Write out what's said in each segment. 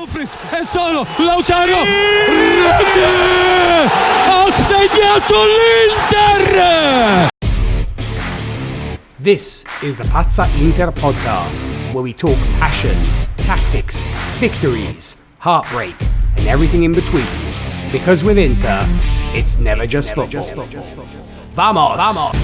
Dumfries è solo, Lautaro, rete! Ha segnato l'Inter! This is the Pazza Inter podcast, where we talk passion, tactics, victories, heartbreak, and everything in between. Because with Inter, it's never just football. Vamos! Vamos!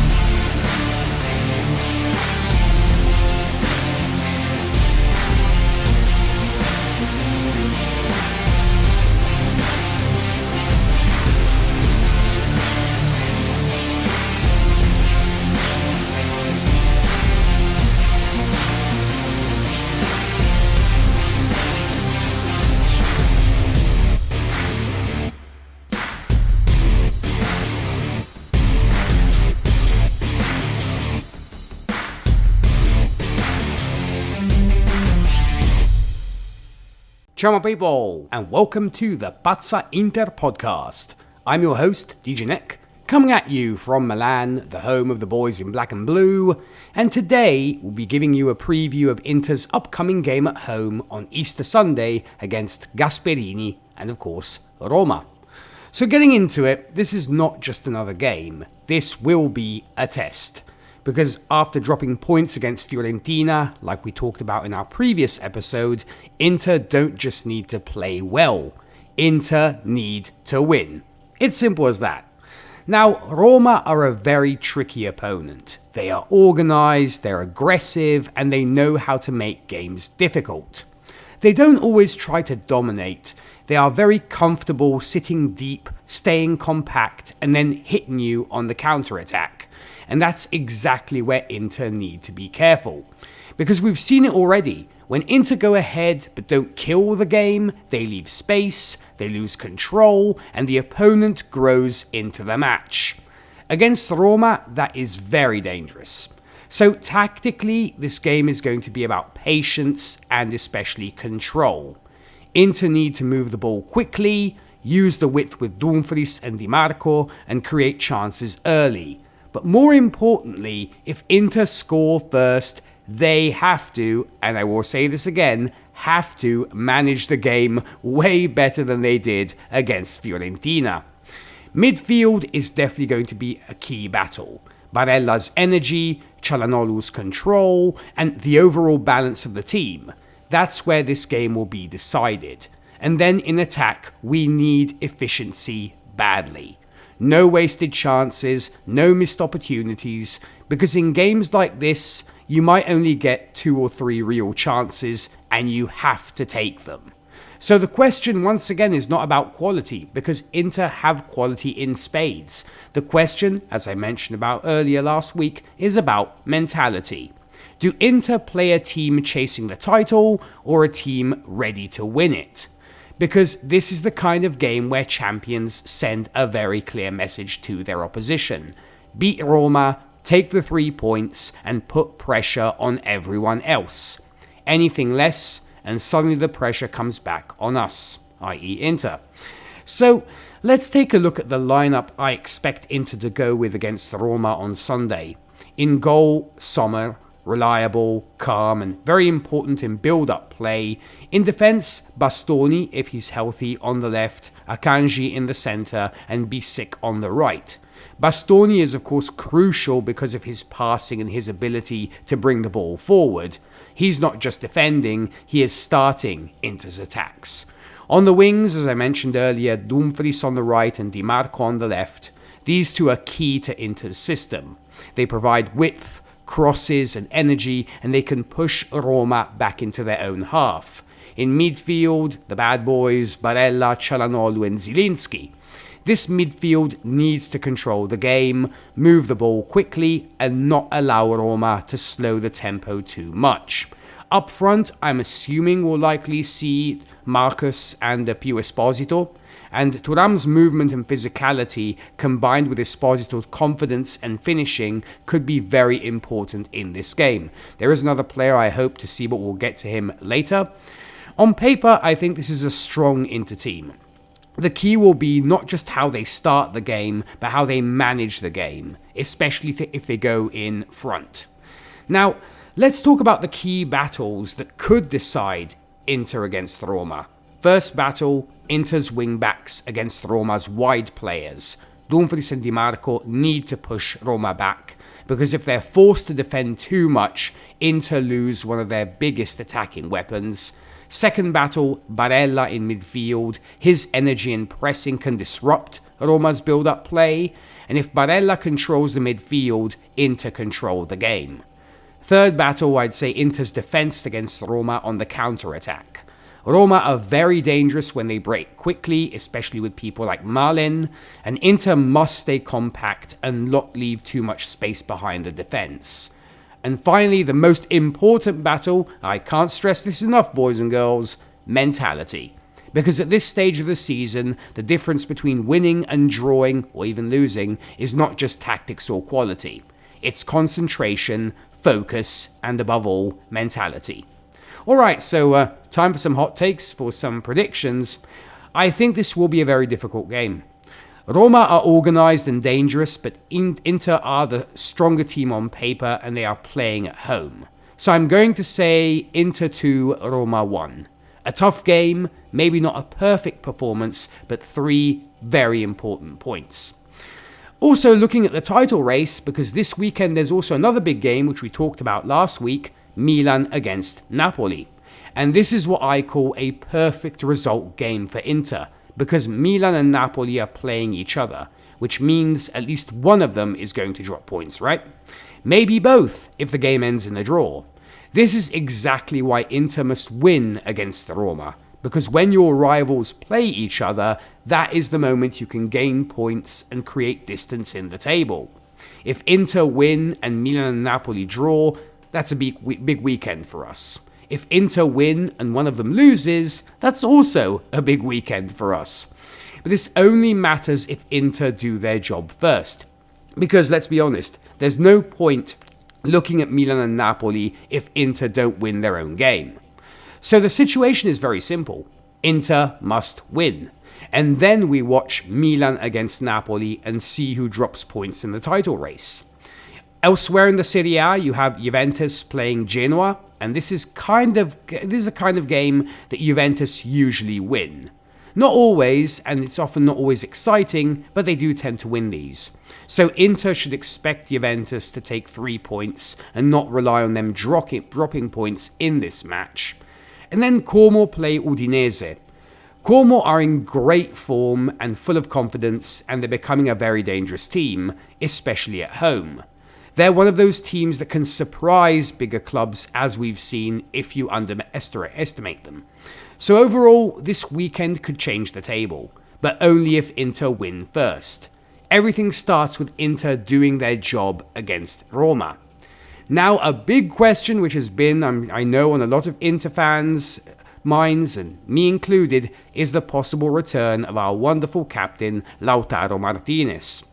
Ciao my people, and welcome to the Pazza Inter podcast. I'm your host, DJ Nick, coming at you from Milan, the home of the boys in black and blue, and today we'll be giving you a preview of Inter's upcoming game at home on Easter Sunday against Gasperini and of course Roma. So getting into it, this is not just another game, this will be a test. Because after dropping points against Fiorentina, like we talked about in our previous episode, Inter don't just need to play well. Inter need to win. It's simple as that. Now, Roma are a very tricky opponent. They are organised, they're aggressive, and they know how to make games difficult. They don't always try to dominate. They are very comfortable sitting deep, staying compact, and then hitting you on the counter-attack. And that's exactly where Inter need to be careful. Because we've seen it already. When Inter go ahead but don't kill the game, they leave space, they lose control, and the opponent grows into the match. Against Roma, that is very dangerous. So tactically, this game is going to be about patience and especially control. Inter need to move the ball quickly, use the width with Dumfries and Di Marco, and create chances early. But more importantly, if Inter score first, they have to, and I will say this again, have to manage the game way better than they did against Fiorentina. Midfield is definitely going to be a key battle. Barella's energy, Çalhanoğlu's control, and the overall balance of the team. That's where this game will be decided. And then in attack, we need efficiency badly. No wasted chances, no missed opportunities, because in games like this, you might only get 2 or 3 real chances, and you have to take them. So the question once again is not about quality, because Inter have quality in spades. The question, as I mentioned about earlier last week, is about mentality. Do Inter play a team chasing the title, or a team ready to win it? Because this is the kind of game where champions send a very clear message to their opposition. Beat Roma, take the 3 points, and put pressure on everyone else. Anything less, and suddenly the pressure comes back on us, i.e. Inter. So, let's take a look at the lineup I expect Inter to go with against Roma on Sunday. In goal, Sommer, reliable, calm, and very important in build-up play. In defence, Bastoni, if he's healthy, on the left, Akanji in the centre, and Bisic on the right. Bastoni is of course crucial because of his passing and his ability to bring the ball forward. He's not just defending, he is starting Inter's attacks. On the wings, as I mentioned earlier, Dumfries on the right and Di Marco on the left. These two are key to Inter's system. They provide width, crosses and energy, and they can push Roma back into their own half. In midfield, the bad boys, Barella, Çalhanoğlu and Zielinski. This midfield needs to control the game, move the ball quickly, and not allow Roma to slow the tempo too much. Up front, I'm assuming we'll likely see Marcus and Pio Esposito, and Thuram's movement and physicality combined with Esposito's confidence and finishing could be very important in this game. There is another player I hope to see, but we'll get to him later. On paper, I think this is a strong Inter team. The key will be not just how they start the game, but how they manage the game, especially if they go in front. Now, let's talk about the key battles that could decide Inter against Roma. First battle, Inter's wing-backs against Roma's wide players. Dumfries and Di Marco need to push Roma back, because if they're forced to defend too much, Inter lose one of their biggest attacking weapons. Second battle, Barella in midfield. His energy and pressing can disrupt Roma's build-up play, and if Barella controls the midfield, Inter control the game. Third battle, I'd say Inter's defense against Roma on the counter-attack. Roma are very dangerous when they break quickly, especially with people like Malin, and Inter must stay compact and not leave too much space behind the defense. And finally, the most important battle, I can't stress this enough, boys and girls, mentality. Because at this stage of the season, the difference between winning and drawing, or even losing, is not just tactics or quality. It's concentration, focus, and above all, mentality. Alright, so time for some hot takes, for some predictions. I think this will be a very difficult game. Roma are organised and dangerous, but Inter are the stronger team on paper and they are playing at home. So I'm going to say Inter 2, Roma 1. A tough game, maybe not a perfect performance, but 3 very important points. Also looking at the title race, because this weekend there's also another big game which we talked about last week, Milan against Napoli. And this is what I call a perfect result game for Inter, because Milan and Napoli are playing each other, which means at least one of them is going to drop points, right? Maybe both if the game ends in a draw. This is exactly why Inter must win against the Roma, because when your rivals play each other, that is the moment you can gain points and create distance in the table. If Inter win and Milan and Napoli draw, that's a big weekend for us. If Inter win and one of them loses, that's also a big weekend for us. But this only matters if Inter do their job first. Because let's be honest, there's no point looking at Milan and Napoli if Inter don't win their own game. So the situation is very simple. Inter must win. And then we watch Milan against Napoli and see who drops points in the title race. Elsewhere in the Serie A, you have Juventus playing Genoa, and this is a kind of game that Juventus usually win. Not always, and it's often not always exciting, but they do tend to win these. So Inter should expect Juventus to take 3 points and not rely on them dropping points in this match. And then Como play Udinese. Como are in great form and full of confidence, and they're becoming a very dangerous team, especially at home. They're one of those teams that can surprise bigger clubs, as we've seen, if you underestimate them. So overall, this weekend could change the table, but only if Inter win first. Everything starts with Inter doing their job against Roma. Now, a big question which has been, I know, on a lot of Inter fans' minds, and me included, is the possible return of our wonderful captain, Lautaro Martinez.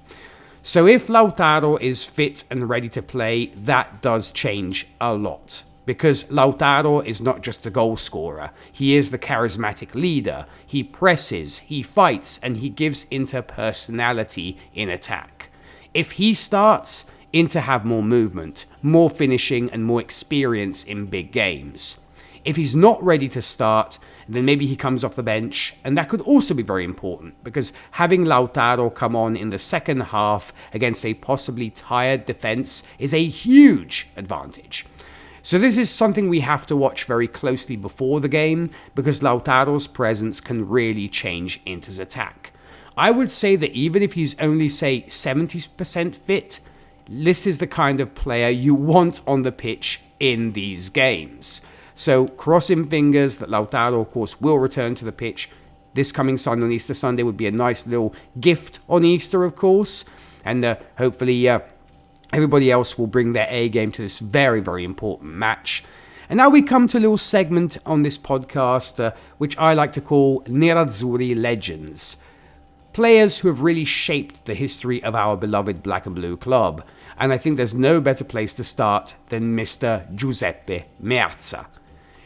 So if Lautaro is fit and ready to play, that does change a lot. Because Lautaro is not just a goal scorer, he is the charismatic leader. He presses, he fights, and he gives Inter personality in attack. If he starts, Inter have more movement, more finishing, and more experience in big games. If he's not ready to start, then maybe he comes off the bench, and that could also be very important, because having Lautaro come on in the second half against a possibly tired defense is a huge advantage. So this is something we have to watch very closely before the game, because Lautaro's presence can really change Inter's attack. I would say that even if he's only, say, 70% fit, this is the kind of player you want on the pitch in these games. So crossing fingers that Lautaro, of course, will return to the pitch this coming Sunday on Easter Sunday would be a nice little gift on Easter, of course. And hopefully everybody else will bring their A game to this very, very important match. And now we come to a little segment on this podcast, which I like to call Nerazzurri Legends. Players who have really shaped the history of our beloved Black and Blue club. And I think there's no better place to start than Mr. Giuseppe Meazza.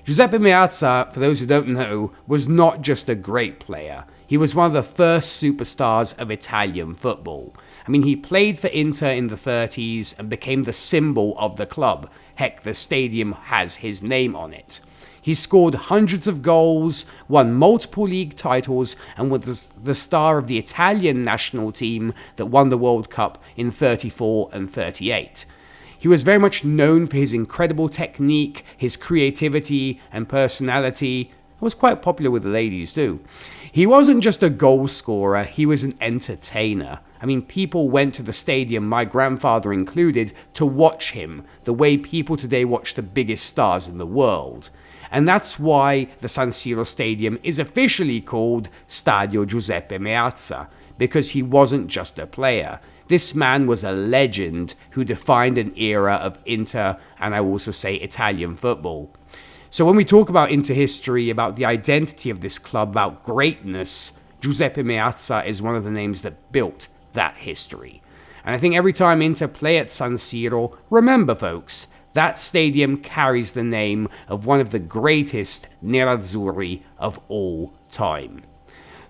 Giuseppe Meazza, for those who don't know, was not just a great player. He was one of the first superstars of Italian football. I mean, he played for Inter in the 30s and became the symbol of the club. Heck, the stadium has his name on it. He scored hundreds of goals, won multiple league titles, and was the star of the Italian national team that won the World Cup in 34 and 38. He was very much known for his incredible technique, his creativity and personality. He was quite popular with the ladies too. He wasn't just a goal scorer, he was an entertainer. I mean, people went to the stadium, my grandfather included, to watch him, the way people today watch the biggest stars in the world. And that's why the San Siro Stadium is officially called Stadio Giuseppe Meazza, because he wasn't just a player. This man was a legend who defined an era of Inter, and I also say Italian football. So when we talk about Inter history, about the identity of this club, about greatness, Giuseppe Meazza is one of the names that built that history. And I think every time Inter play at San Siro, remember folks, that stadium carries the name of one of the greatest Nerazzurri of all time.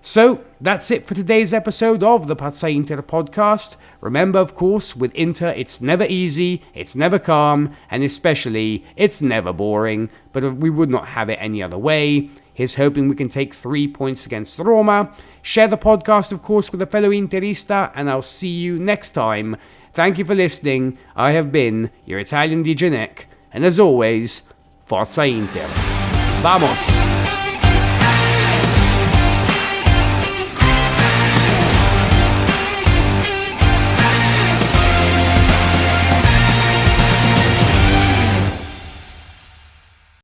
So, that's it for today's episode of the Pazza Inter podcast. Remember, of course, with Inter, it's never easy, it's never calm, and especially, it's never boring, but we would not have it any other way. Here's hoping we can take 3 points against Roma. Share the podcast, of course, with a fellow Interista, and I'll see you next time. Thank you for listening. I have been your Italian DJ Nick, and as always, Forza Inter. Vamos!